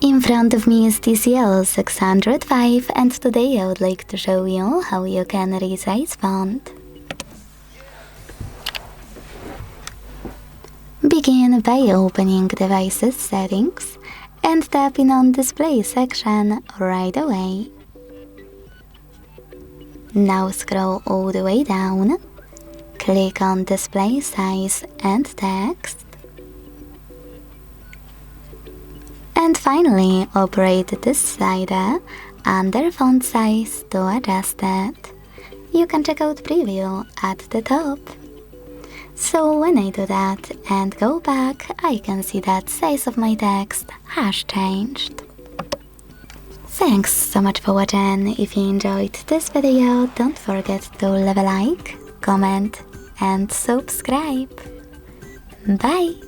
In front of me is TCL 605 and today I would like to show you how you can resize font. Begin by opening Devices Settings and tapping on Display section right away. Now scroll all the way down, click on Display Size and Text, and finally operate this slider under font size to adjust it. You can check out preview at the top. So when I do that and go back, I can see that size of my text has changed. Thanks so much for watching. If you enjoyed this video, don't forget to leave a like, comment and subscribe. Bye!